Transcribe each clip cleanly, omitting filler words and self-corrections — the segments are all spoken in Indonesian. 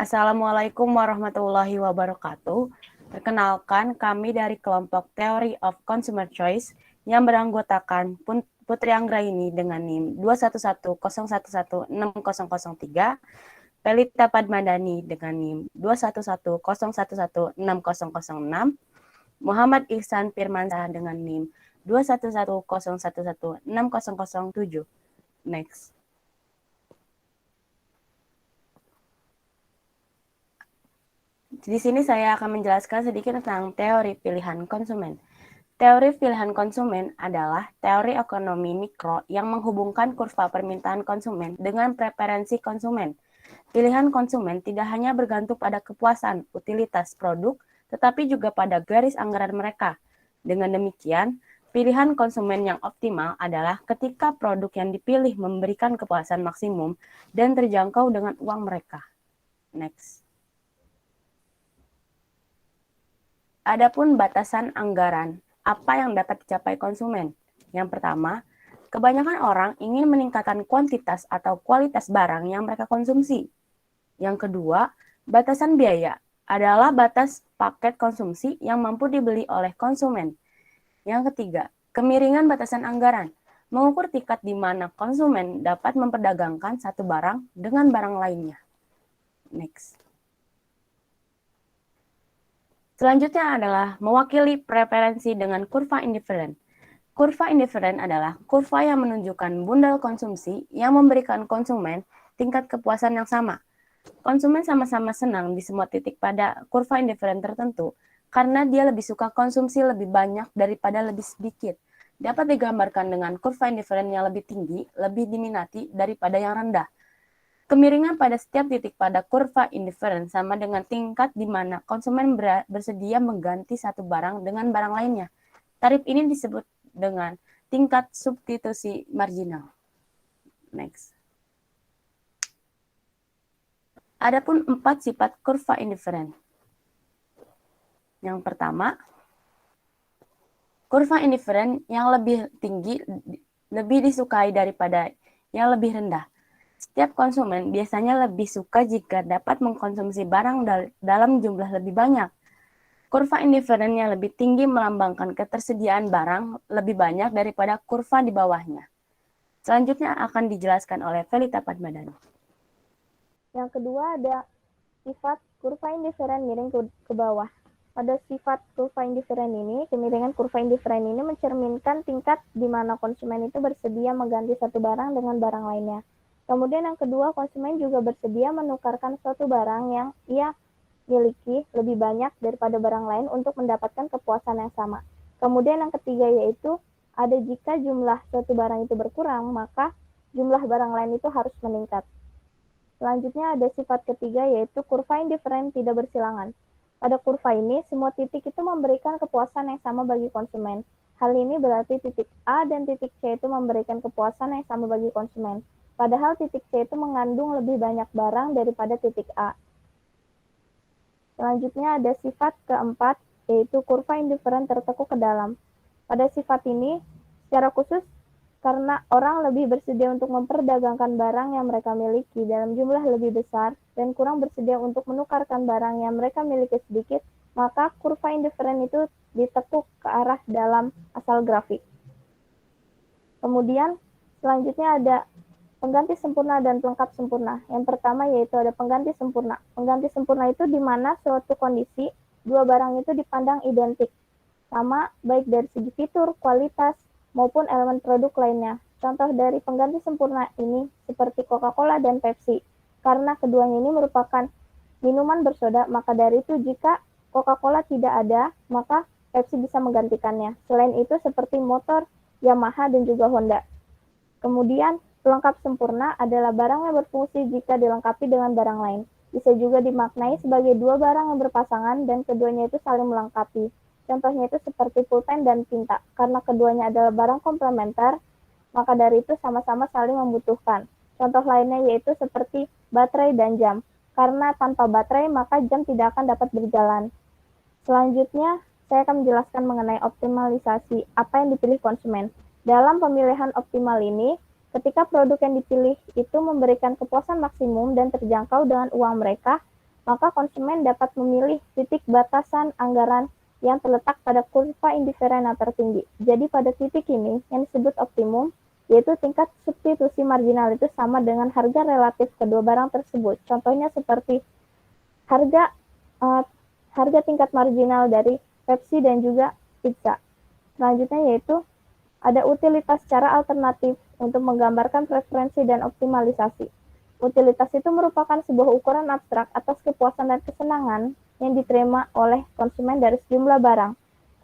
Assalamualaikum warahmatullahi wabarakatuh. Perkenalkan, kami dari kelompok Theory of Consumer Choice yang beranggotakan Putri Anggraini dengan NIM 211011603, Pelita Padmadani dengan NIM 211011606, Muhammad Ihsan Firmansyah dengan NIM 211011607. Next. Di sini saya akan menjelaskan sedikit tentang teori pilihan konsumen. Teori pilihan konsumen adalah teori ekonomi mikro yang menghubungkan kurva permintaan konsumen dengan preferensi konsumen. Pilihan konsumen tidak hanya bergantung pada kepuasan utilitas produk, tetapi juga pada garis anggaran mereka. Dengan demikian, pilihan konsumen yang optimal adalah ketika produk yang dipilih memberikan kepuasan maksimum dan terjangkau dengan uang mereka. Next. Adapun batasan anggaran, apa yang dapat dicapai konsumen? Yang pertama, kebanyakan orang ingin meningkatkan kuantitas atau kualitas barang yang mereka konsumsi. Yang kedua, batasan biaya adalah batas paket konsumsi yang mampu dibeli oleh konsumen. Yang ketiga, kemiringan batasan anggaran, mengukur tingkat di mana konsumen dapat memperdagangkan satu barang dengan barang lainnya. Next. Selanjutnya adalah mewakili preferensi dengan kurva indiferen. Kurva indiferen adalah kurva yang menunjukkan bundel konsumsi yang memberikan konsumen tingkat kepuasan yang sama. Konsumen sama-sama senang di semua titik pada kurva indiferen tertentu karena dia lebih suka konsumsi lebih banyak daripada lebih sedikit. Dapat digambarkan dengan kurva indiferen yang lebih tinggi, lebih diminati daripada yang rendah. Kemiringan pada setiap titik pada kurva indiferen sama dengan tingkat di mana konsumen bersedia mengganti satu barang dengan barang lainnya. Tarif ini disebut dengan tingkat substitusi marginal. Next. Adapun 4 sifat kurva indiferen. Yang pertama, kurva indiferen yang lebih tinggi lebih disukai daripada yang lebih rendah. Setiap konsumen biasanya lebih suka jika dapat mengkonsumsi barang dalam jumlah lebih banyak. Kurva indiferen yang lebih tinggi melambangkan ketersediaan barang lebih banyak daripada kurva di bawahnya. Selanjutnya akan dijelaskan oleh Pelita Padmadani. Yang kedua ada sifat kurva indiferen miring ke bawah. Pada sifat kurva indiferen ini, kemiringan kurva indiferen ini mencerminkan tingkat di mana konsumen itu bersedia mengganti satu barang dengan barang lainnya. Kemudian yang kedua, konsumen juga bersedia menukarkan suatu barang yang ia miliki lebih banyak daripada barang lain untuk mendapatkan kepuasan yang sama. Kemudian yang ketiga yaitu ada jika jumlah suatu barang itu berkurang, maka jumlah barang lain itu harus meningkat. Selanjutnya ada sifat ketiga yaitu kurva indiferen tidak bersilangan. Pada kurva ini, semua titik itu memberikan kepuasan yang sama bagi konsumen. Hal ini berarti titik A dan titik C itu memberikan kepuasan yang sama bagi konsumen. Padahal titik C itu mengandung lebih banyak barang daripada titik A. Selanjutnya ada sifat keempat, yaitu kurva indiferen tertekuk ke dalam. Pada sifat ini, secara khusus, karena orang lebih bersedia untuk memperdagangkan barang yang mereka miliki dalam jumlah lebih besar dan kurang bersedia untuk menukarkan barang yang mereka miliki sedikit, maka kurva indiferen itu ditekuk ke arah dalam asal grafik. Kemudian, selanjutnya ada pengganti sempurna dan pelengkap sempurna. Yang pertama yaitu ada pengganti sempurna. Pengganti sempurna itu di mana suatu kondisi dua barang itu dipandang identik, sama baik dari segi fitur, kualitas, maupun elemen produk lainnya. Contoh dari pengganti sempurna ini seperti Coca-Cola dan Pepsi. Karena keduanya ini merupakan minuman bersoda, maka dari itu jika Coca-Cola tidak ada, maka Pepsi bisa menggantikannya. Selain itu seperti motor Yamaha dan juga Honda. Kemudian pelengkap sempurna adalah barang yang berfungsi jika dilengkapi dengan barang lain. Bisa juga dimaknai sebagai dua barang yang berpasangan dan keduanya itu saling melengkapi. Contohnya itu seperti pulpen dan tinta. Karena keduanya adalah barang komplementer, maka dari itu sama-sama saling membutuhkan. Contoh lainnya yaitu seperti baterai dan jam. Karena tanpa baterai maka jam tidak akan dapat berjalan. Selanjutnya, saya akan menjelaskan mengenai optimalisasi apa yang dipilih konsumen. Dalam pemilihan optimal ini, ketika produk yang dipilih itu memberikan kepuasan maksimum dan terjangkau dengan uang mereka, maka konsumen dapat memilih titik batasan anggaran yang terletak pada kurva indiferen yang tertinggi. Jadi pada titik ini yang disebut optimum, yaitu tingkat substitusi marginal itu sama dengan harga relatif kedua barang tersebut. Contohnya seperti harga harga tingkat marginal dari Pepsi dan juga pizza. Selanjutnya yaitu ada utilitas cara alternatif untuk menggambarkan preferensi dan optimalisasi. Utilitas itu merupakan sebuah ukuran abstrak atas kepuasan dan kesenangan yang diterima oleh konsumen dari sejumlah barang.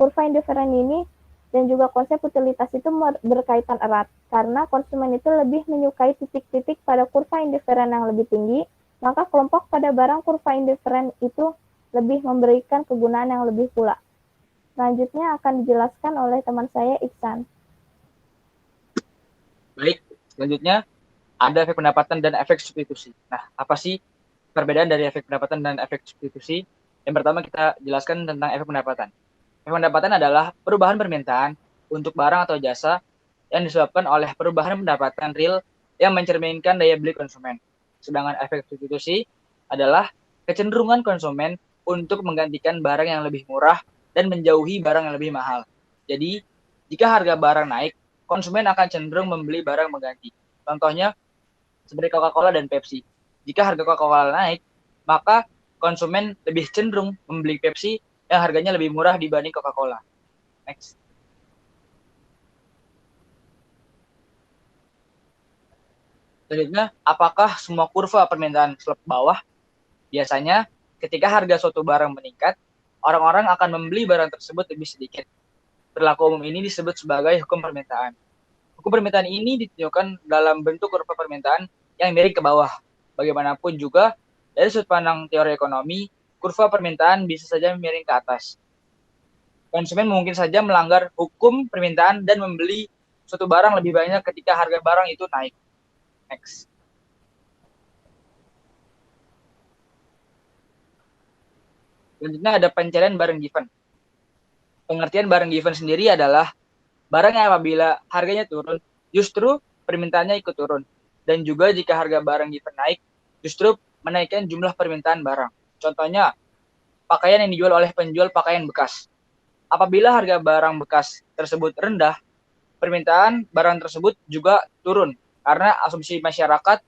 Kurva indiferen ini dan juga konsep utilitas itu berkaitan erat, karena konsumen itu lebih menyukai titik-titik pada kurva indiferen yang lebih tinggi, maka kelompok pada barang kurva indiferen itu lebih memberikan kegunaan yang lebih pula. Selanjutnya akan dijelaskan oleh teman saya, Iksan. Baik, selanjutnya ada efek pendapatan dan efek substitusi. Nah, apa sih perbedaan dari efek pendapatan dan efek substitusi? Yang pertama kita jelaskan tentang efek pendapatan. Efek pendapatan adalah perubahan permintaan untuk barang atau jasa yang disebabkan oleh perubahan pendapatan real yang mencerminkan daya beli konsumen. Sedangkan efek substitusi adalah kecenderungan konsumen untuk menggantikan barang yang lebih murah dan menjauhi barang yang lebih mahal. Jadi, jika harga barang naik, konsumen akan cenderung membeli barang mengganti. Contohnya, seperti Coca-Cola dan Pepsi. Jika harga Coca-Cola naik, maka konsumen lebih cenderung membeli Pepsi yang harganya lebih murah dibanding Coca-Cola. Next. Selanjutnya, apakah semua kurva permintaan slope bawah? Biasanya, ketika harga suatu barang meningkat, orang-orang akan membeli barang tersebut lebih sedikit. Perilaku umum ini disebut sebagai hukum permintaan. Hukum permintaan ini ditunjukkan dalam bentuk kurva permintaan yang miring ke bawah. Bagaimanapun juga, dari sudut pandang teori ekonomi, kurva permintaan bisa saja miring ke atas. Konsumen mungkin saja melanggar hukum permintaan dan membeli suatu barang lebih banyak ketika harga barang itu naik. Next. Selanjutnya ada pencarian barang given. Pengertian barang given sendiri adalah barang yang apabila harganya turun, justru permintaannya ikut turun. Dan juga jika harga barang given naik, justru menaikkan jumlah permintaan barang. Contohnya, pakaian yang dijual oleh penjual pakaian bekas. Apabila harga barang bekas tersebut rendah, permintaan barang tersebut juga turun. Karena asumsi masyarakat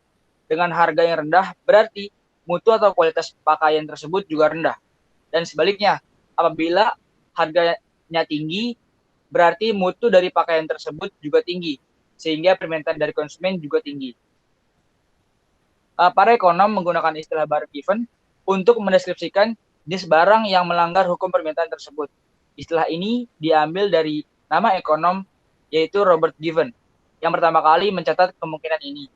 dengan harga yang rendah berarti mutu atau kualitas pakaian tersebut juga rendah. Dan sebaliknya, apabila harganya tinggi, berarti mutu dari pakaian tersebut juga tinggi, sehingga permintaan dari konsumen juga tinggi. Para ekonom menggunakan istilah barang given untuk mendeskripsikan jenis barang yang melanggar hukum permintaan tersebut. Istilah ini diambil dari nama ekonom, yaitu Robert Given, yang pertama kali mencatat kemungkinan ini.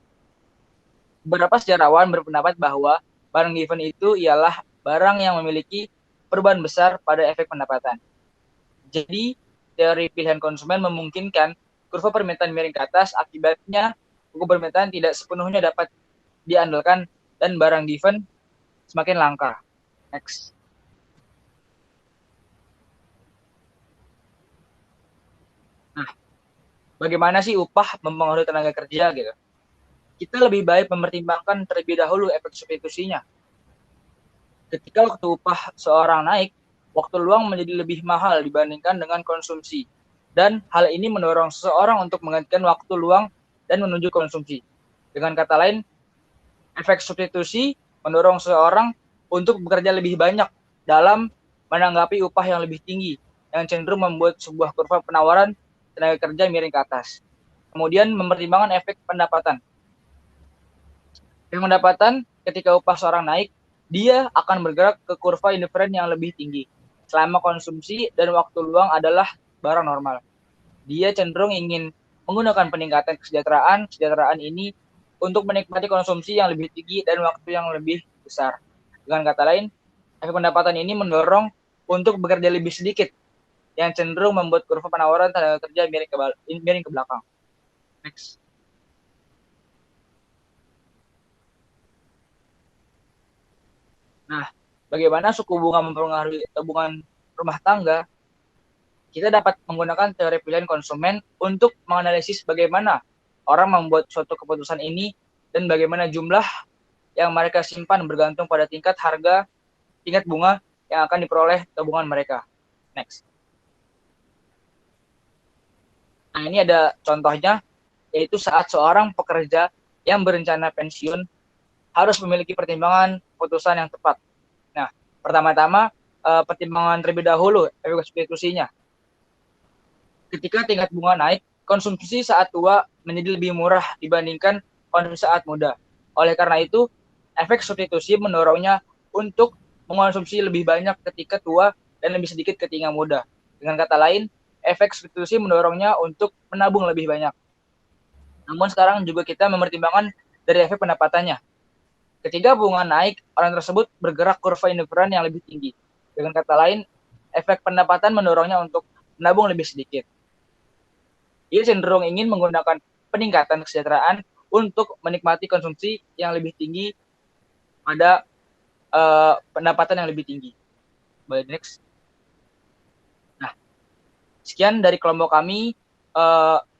Beberapa sejarawan berpendapat bahwa barang given itu ialah barang yang memiliki perubahan besar pada efek pendapatan. Jadi, teori pilihan konsumen memungkinkan kurva permintaan miring ke atas, akibatnya hukum permintaan tidak sepenuhnya dapat diandalkan dan barang given semakin langka. Next. Nah, bagaimana sih upah mempengaruhi tenaga kerja gitu? Kita lebih baik mempertimbangkan terlebih dahulu efek substitusinya. Ketika waktu upah seorang naik, waktu luang menjadi lebih mahal dibandingkan dengan konsumsi. Dan hal ini mendorong seseorang untuk menggantikan waktu luang dan menuju konsumsi. Dengan kata lain, efek substitusi mendorong seseorang untuk bekerja lebih banyak dalam menanggapi upah yang lebih tinggi, yang cenderung membuat sebuah kurva penawaran tenaga kerja miring ke atas. Kemudian mempertimbangkan efek pendapatan. Efek pendapatan ketika upah seorang naik, dia akan bergerak ke kurva indiferen yang lebih tinggi. Selama konsumsi dan waktu luang adalah barang normal. Dia cenderung ingin menggunakan peningkatan kesejahteraan ini untuk menikmati konsumsi yang lebih tinggi dan waktu yang lebih besar. Dengan kata lain, efek pendapatan ini mendorong untuk bekerja lebih sedikit, yang cenderung membuat kurva penawaran tenaga kerja miring ke belakang. Next. Nah, bagaimana suku bunga mempengaruhi tabungan rumah tangga? Kita dapat menggunakan teori pilihan konsumen untuk menganalisis bagaimana orang membuat suatu keputusan ini dan bagaimana jumlah yang mereka simpan bergantung pada tingkat bunga yang akan diperoleh tabungan mereka. Next. Nah, ini ada contohnya, yaitu saat seorang pekerja yang berencana pensiun harus memiliki pertimbangan putusan yang tepat. Nah, pertama-tama pertimbangan terlebih dahulu efek substitusinya. Ketika tingkat bunga naik, konsumsi saat tua menjadi lebih murah dibandingkan konsumsi saat muda. Oleh karena itu, efek substitusi mendorongnya untuk mengonsumsi lebih banyak ketika tua dan lebih sedikit ketika muda. Dengan kata lain, efek substitusi mendorongnya untuk menabung lebih banyak. Namun sekarang juga kita mempertimbangkan dari efek pendapatannya. Ketika bunga naik, orang tersebut bergerak kurva indiferen yang lebih tinggi. Dengan kata lain, efek pendapatan mendorongnya untuk menabung lebih sedikit. Ia cenderung ingin menggunakan peningkatan kesejahteraan untuk menikmati konsumsi yang lebih tinggi pada pendapatan yang lebih tinggi. Boleh next. Nah, sekian dari kelompok kami.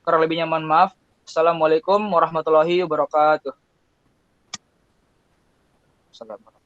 Kurang lebihnya mohon maaf. Assalamualaikum warahmatullahi wabarakatuh. Assalamualaikum.